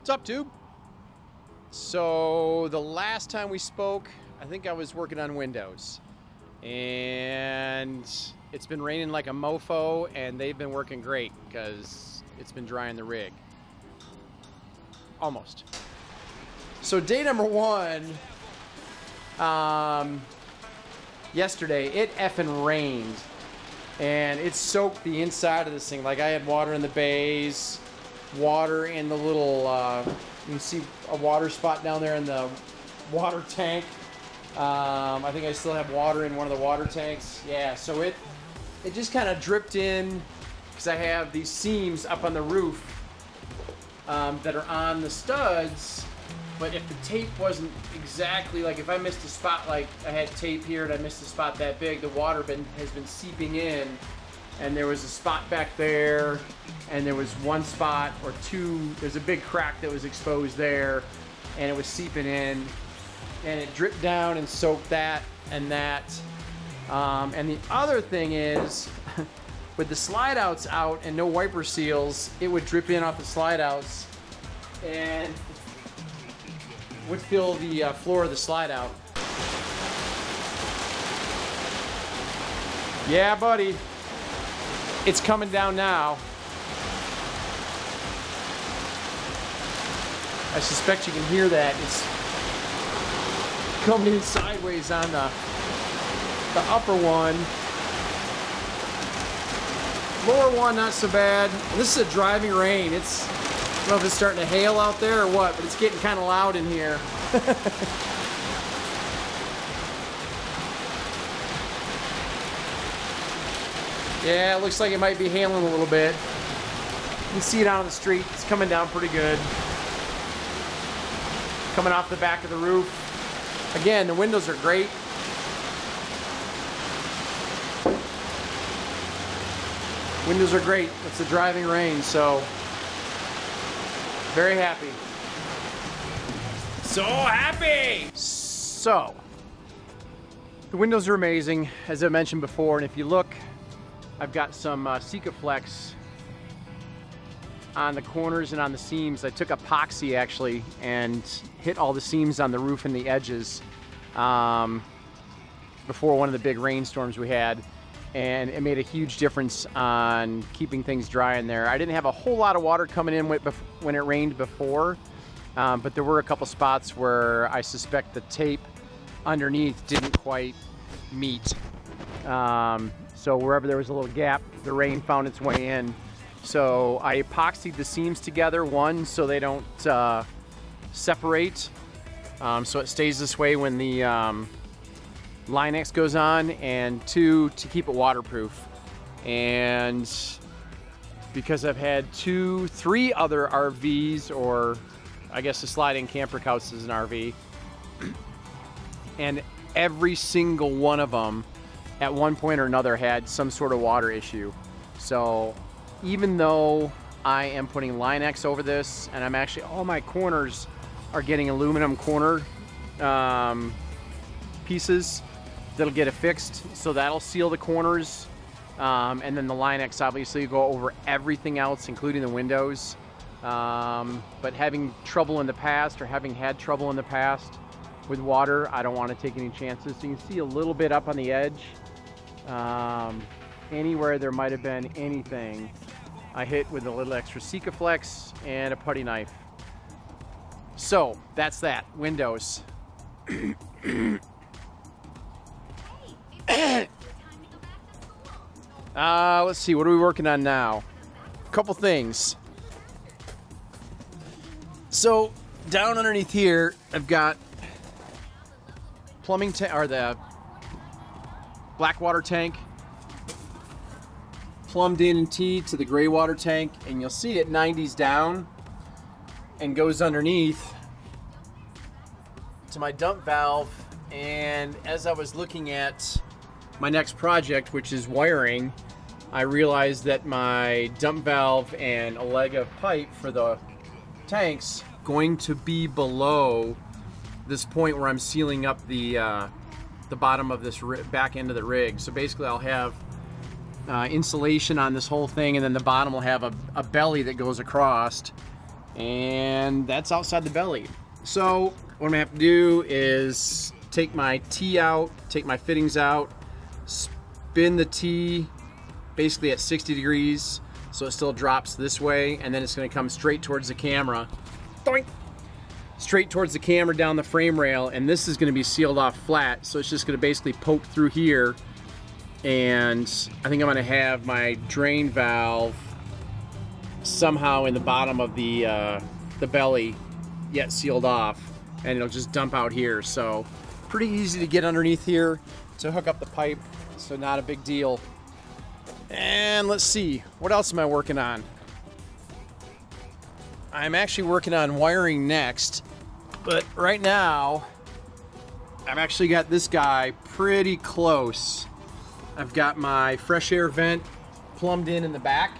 What's up, Tube? So the last time we spoke, I think I was working on windows, and it's been raining like a mofo, and they've been working great because it's been drying the rig. Almost. So day number one, yesterday it effing rained, and it soaked the inside of this thing. Like, I had water in the bays, water in the little, you can see a water spot down there in the water tank. I think I still have water in one of the water tanks. Yeah, so it just kind of dripped in because I have these seams up on the roof that are on the studs. But if the tape wasn't exactly, like if I missed a spot, like I had tape here and I missed a spot that big, the water has been seeping in, and there was a spot back there, and there was one spot or two, there's a big crack that was exposed there, and it was seeping in, and it dripped down and soaked that and that. And the other thing is, with the slide outs out and no wiper seals, it would drip in off the slide outs and would fill the floor of the slide out. Yeah, buddy. It's coming down now. I suspect you can hear that. It's coming in sideways on the upper one. Lower one, not so bad. And this is a driving rain. I don't know if it's starting to hail out there or what, but it's getting kind of loud in here. Yeah, it looks like it might be hailing a little bit. You can see it out on the street. It's coming down pretty good. Coming off the back of the roof. Again, the windows are great. Windows are great. It's a driving rain, so very happy. So happy! So, the windows are amazing, as I mentioned before, and if you look, I've got some Sikaflex on the corners and on the seams. I took epoxy actually and hit all the seams on the roof and the edges before one of the big rainstorms we had, and it made a huge difference on keeping things dry in there. I didn't have a whole lot of water coming in when it rained before, but there were a couple spots where I suspect the tape underneath didn't quite meet. So wherever there was a little gap, the rain found its way in. So I epoxied the seams together, one, so they don't separate, so it stays this way when the Line-X goes on, and two, to keep it waterproof. And because I've had three other RVs, or I guess the sliding camper couch is an RV, and every single one of them at one point or another had some sort of water issue. So even though I am putting Line-X over this, and I'm actually, all my corners are getting aluminum corner pieces that'll get it fixed, so that'll seal the corners, and then the Line-X obviously will go over everything else, including the windows. But having trouble in the past, or having had trouble in the past with water, I don't want to take any chances. So you can see a little bit up on the edge. Anywhere there might have been anything, I hit with a little extra Sikaflex and a putty knife. So that's that. Windows. Let's see, what are we working on now? A couple things. So down underneath here, I've got plumbing tank, or the black water tank plumbed in and teed to the gray water tank, and you'll see it 90s down and goes underneath to my dump valve. And as I was looking at my next project, which is wiring, I realized that my dump valve and a leg of pipe for the tanks going to be below this point where I'm sealing up the bottom of this back end of the rig. So basically I'll have insulation on this whole thing, and then the bottom will have a belly that goes across, And that's outside the belly. So what I'm gonna have to do is take my T out, take my fittings out, spin the T basically at 60 degrees so it still drops this way, and then it's gonna come straight towards the camera. Doink! Straight towards the camera down the frame rail, and this is gonna be sealed off flat, so it's just gonna basically poke through here, and I think I'm gonna have my drain valve somehow in the bottom of the belly, yet sealed off, and it'll just dump out here. So pretty easy to get underneath here to hook up the pipe, so not a big deal. And let's see, what else am I working on? I'm actually working on wiring next, but right now I've actually got this guy pretty close. I've got my fresh air vent plumbed in the back.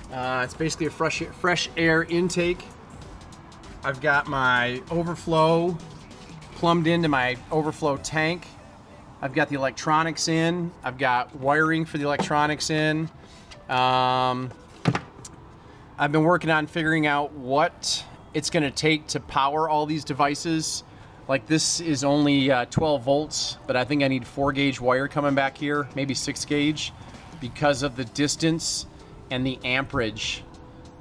It's basically a fresh air intake. I've got my overflow plumbed into my overflow tank. I've got the electronics in. I've got wiring for the electronics in. I've been working on figuring out what it's gonna take to power all these devices. Like this is only 12 volts, but I think I need 4-gauge wire coming back here, maybe 6-gauge, because of the distance and the amperage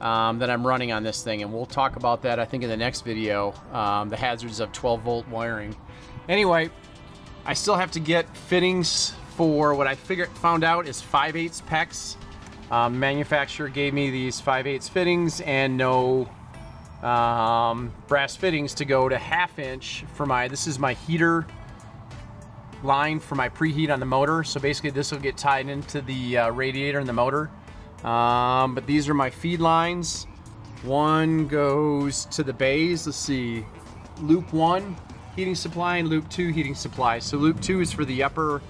that I'm running on this thing. And we'll talk about that, I think, in the next video, the hazards of 12-volt wiring. Anyway, I still have to get fittings for what I found out is 5/8 PEX. Manufacturer gave me these 5/8 fittings and no brass fittings to go to 1/2 inch for this is my heater line for my preheat on the motor. So basically this will get tied into the radiator in the motor. But these are my feed lines. One goes to the bays. Let's see, loop 1 heating supply and loop 2 heating supply. So loop 2 is for the upper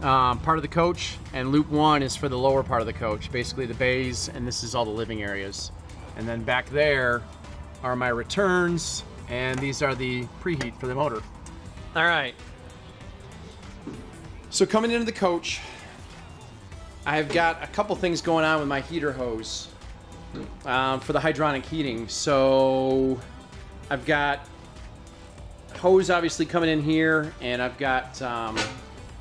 part of the coach, and loop 1 is for the lower part of the coach, basically the bays, and this is all the living areas. And then back there are my returns, and these are the preheat for the motor. All right, so coming into the coach, I've got a couple things going on with my heater hose for the hydronic heating. So I've got hose obviously coming in here, and I've got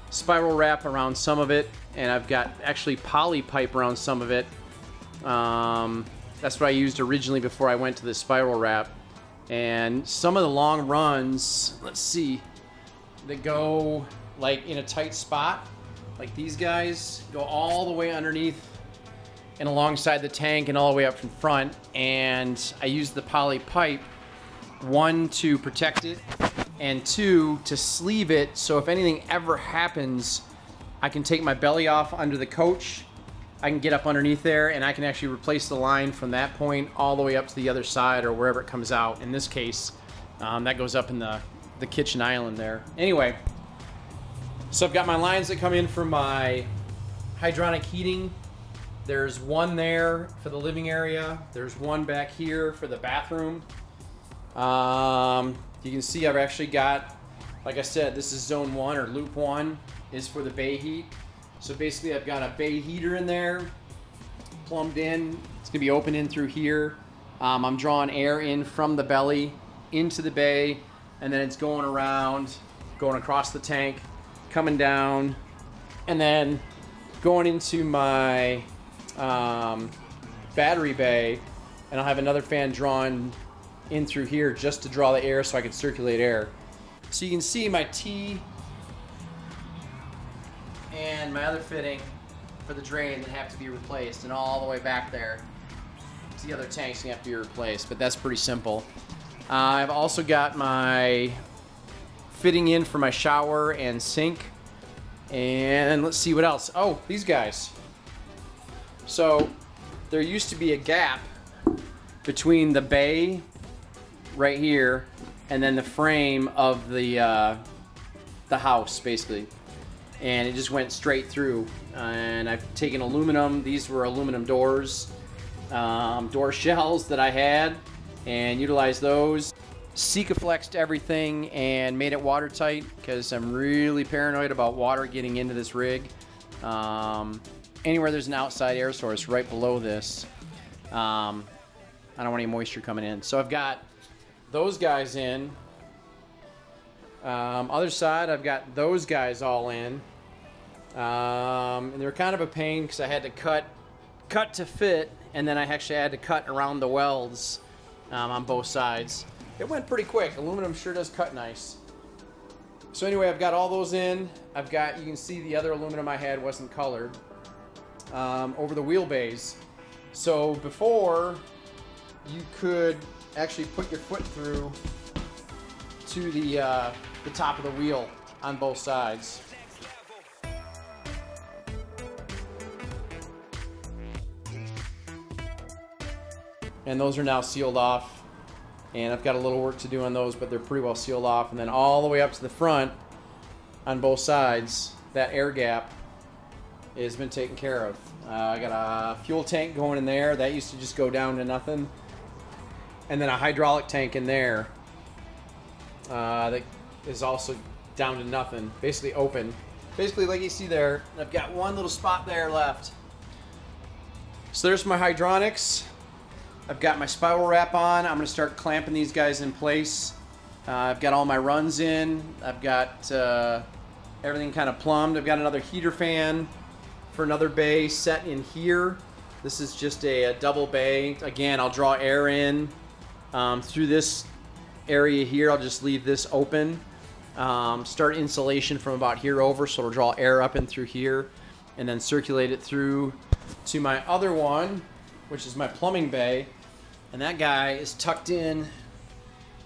spiral wrap around some of it, and I've got actually poly pipe around some of it. That's what I used originally before I went to the spiral wrap. And some of the long runs, let's see, that go like in a tight spot, like these guys, go all the way underneath and alongside the tank and all the way up from front. And I use the poly pipe, 1 to protect it, and 2 to sleeve it, so if anything ever happens, I can take my belly off under the coach, I can get up underneath there, and I can actually replace the line from that point all the way up to the other side or wherever it comes out. In this case, that goes up in the kitchen island there. Anyway, so I've got my lines that come in for my hydronic heating. There's one there for the living area. There's one back here for the bathroom. You can see I've actually got, like I said, this is zone 1 or loop 1 is for the bay heat. So basically I've got a bay heater in there, plumbed in. It's gonna be open in through here. I'm drawing air in from the belly into the bay, and then it's going around, going across the tank, coming down, and then going into my battery bay, and I'll have another fan drawn in through here just to draw the air so I can circulate air. So you can see my T and my other fitting for the drain that have to be replaced, and all the way back there to the other tanks that have to be replaced, but that's pretty simple. I've also got my fitting in for my shower and sink, and let's see what else. Oh, these guys. So there used to be a gap between the bay right here and then the frame of the house, basically, and it just went straight through. And I've taken aluminum, these were aluminum doors, door shells that I had, and utilized those. Sikaflexed everything and made it watertight because I'm really paranoid about water getting into this rig. Anywhere there's an outside air source right below this, I don't want any moisture coming in. So I've got those guys in. Other side, I've got those guys all in. And they're kind of a pain because I had to cut to fit, and then I actually had to cut around the welds on both sides. It went pretty quick. Aluminum sure does cut nice. So anyway, I've got all those in. I've got, you can see the other aluminum I had wasn't colored over the wheelbase. So before, you could actually put your foot through to the top of the wheel on both sides. And those are now sealed off. And I've got a little work to do on those, but they're pretty well sealed off. And then all the way up to the front on both sides, that air gap has been taken care of. I got a fuel tank going in there. That used to just go down to nothing. And then a hydraulic tank in there that is also down to nothing, basically open. Basically like you see there, I've got one little spot there left. So there's my hydronics. I've got my spiral wrap on. I'm going to start clamping these guys in place. I've got all my runs in. I've got everything kind of plumbed. I've got another heater fan for another bay set in here. This is just a double bay. Again, I'll draw air in through this area here. I'll just leave this open. Start insulation from about here over, so it'll draw air up and through here, and then circulate it through to my other one, which is my plumbing bay, and that guy is tucked in.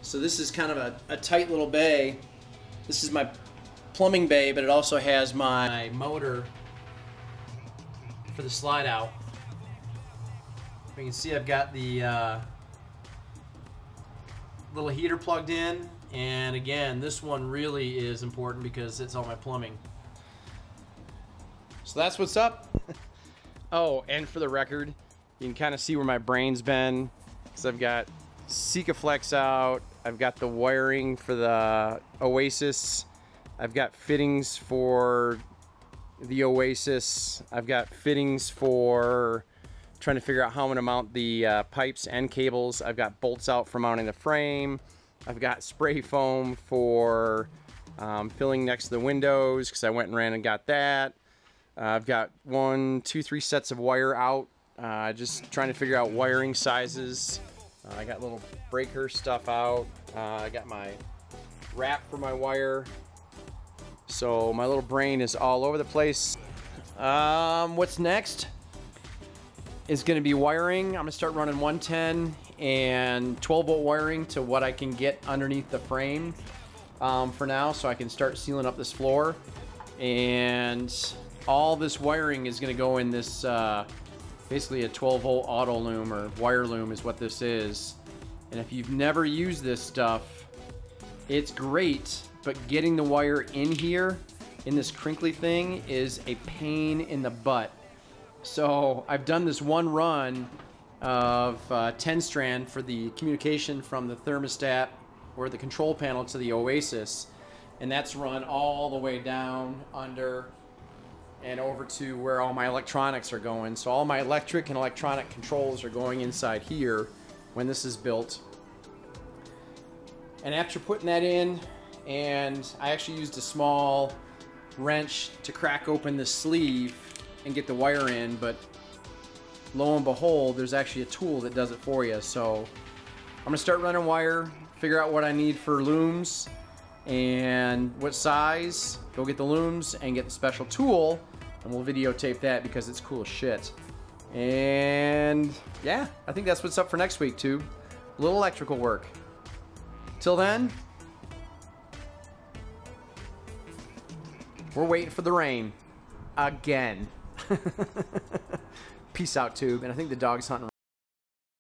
So this is kind of a tight little bay. This is my plumbing bay, but it also has my motor for the slide out. You can see I've got the little heater plugged in, and again, this one really is important because it's all my plumbing. So that's what's up. Oh, and for the record, you can kind of see where my brain's been, because I've got Sikaflex out, I've got the wiring for the Oasis, I've got fittings for the Oasis, I've got fittings for trying to figure out how I'm going to mount the pipes and cables, I've got bolts out for mounting the frame, I've got spray foam for filling next to the windows, because I went and ran and got that. I've got 1, 2, 3 sets of wire out. Just trying to figure out wiring sizes. I got little breaker stuff out. I got my wrap for my wire. So my little brain is all over the place. What's next is going to be wiring. I'm going to start running 110 and 12 volt wiring to what I can get underneath the frame for now, so I can start sealing up this floor. And all this wiring is going to go in this basically a 12 volt auto loom, or wire loom is what this is. And if you've never used this stuff, it's great, but getting the wire in here in this crinkly thing is a pain in the butt. So I've done this one run of 10 strand for the communication from the thermostat or the control panel to the Oasis, and that's run all the way down under and over to where all my electronics are going. So all my electric and electronic controls are going inside here when this is built. And after putting that in, and I actually used a small wrench to crack open the sleeve and get the wire in, but lo and behold, there's actually a tool that does it for you. So I'm gonna start running wire, figure out what I need for looms and what size, go get the looms and get the special tool, and we'll videotape that because it's cool as shit. And yeah, I think that's what's up for next week too. A little electrical work. Till then, we're waiting for the rain again. Peace out, tube. And I think the dog's hunting